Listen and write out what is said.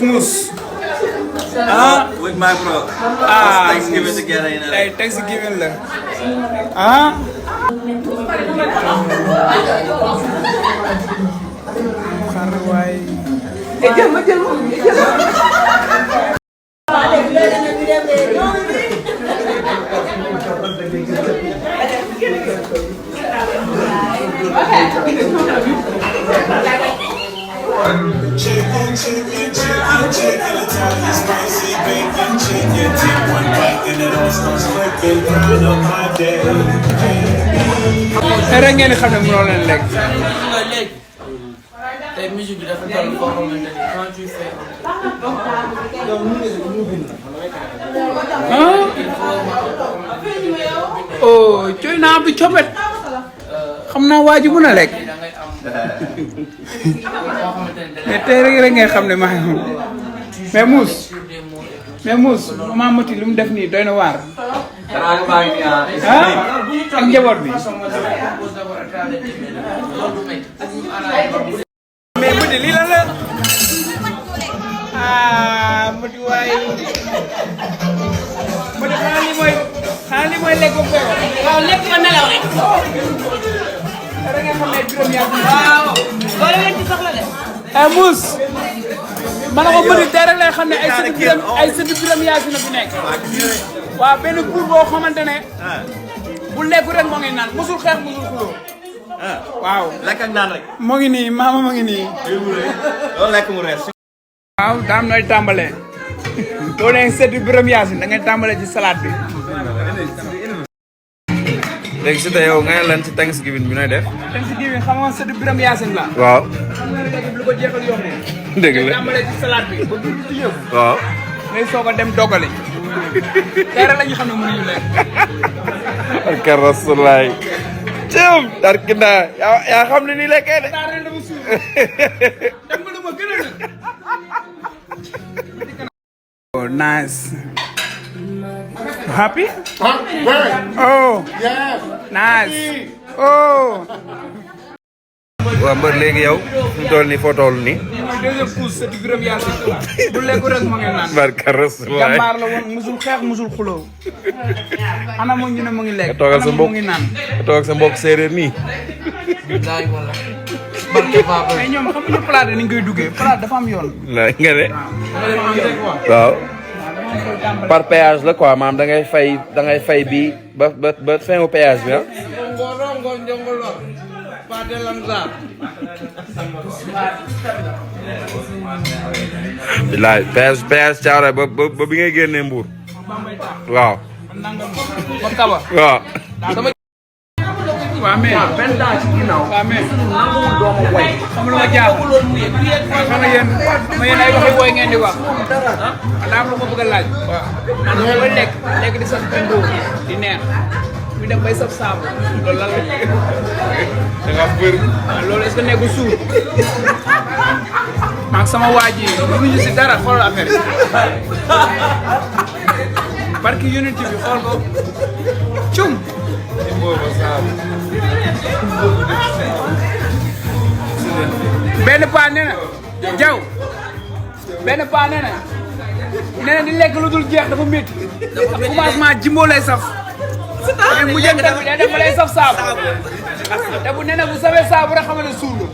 Mus. With my bro. Thanksgiving together. Hey, Thanksgiving lah. Karwai. Chicken, Italian spicy bacon, chicken, take one bite and it all starts clicking, bright up my day. Sekarang ngeen xam ne mënoo leen lekk. tey musique bi dafa toll foo xamante ni quand tu fais oh coy naa bi copet xam naa waa ji mën a lekk mais tey rek ngeen xam ne maa ngi mais muus maman Mati lu mu def nii doy na waar ak njaboot bi mais Mati lii lan la Mati waay Mati xanaa lii mooy lekk ba waaw lekk ba nelaw rek. da ngeen xam ne juróom yaa waaw. boole leen ci soxla de. muus ma ne ko Mati tey rek lay xam ne ay sëti biram yaasin na fi nekk waaw benn pour boo xamante ne bu lekku rek moo ngi naan musul xeex musul xuloo waaw Lekk ak naan rek. moo ngi nii maama moo ngi nii Loolu lekk mu rees. waaw daam nooy tàmbalee boo nee sëti biram yaasin da ngay tàmbalee ci salade bi léegi si tey yow nga ne lan ci Thanksgiving bi nooy def. Thanksgiving xam nga sëti biram yaasin la waaw. lu ko jeexal yomb dëgg la tàmbalee ci salade bi ba dugg ci yëpp waaw. ngay soog a dem dogali tey rek la ñu xam ne mënuñu lekk ak rasulaay. Thiam. Tarkinda yaa xam ne nii lekkee de. daa ren dama suur dem nga lu ma gën a nag oh nice happy oh nice oh waaw mbër léegi yow fu mu toll nii foo toll nii. mooy deuxième pousse sëti biram yaasin bu lekku rek moo ngi naan barka rasulaay. jàmbaar la woon musul xeex musul xuloo ana mu ñu ne mu ngi lekk nga toogal sa ana mbokk mu ngi naan nga toogal sa mbokk séeréer nii. daay wala barke Papa. mais ñoom xamuñu plat ni ñu koy duggee plat dafa am yoon la nga ne. waaw. par péage la quoi maam da ngay fay bii ba fin au péage bi ah. Ngorongo njongolor. Pate Lamzar. bilaay péage Thiaroye ba bi ngay génnee Mbour. waaw. ba kaba waaw. waaw mais benn temps ci ginnaaw waaw mais nanguwul doomu woy xam lu ma jaaxal xam nga yéen ay waxi woy ngeen di wax daa am lu ma bëgg a laaj man booy lekk di saf bindoo di neex ñu dem bay saf saabu loolu lan la da nga bëri. loolu est-ce que nekkul suur maag sama waa ji mënuñu si dara xoolal affaire yi barki unité bi xool ko cum benn paa nee na jaw benn paa nee na di lekk lu dul jeex dafa métti dafa commencement jimbo lay saf mais mu jëm tamit day def lay saf saabu te bu nee na bu safee saabu rek xam ne suur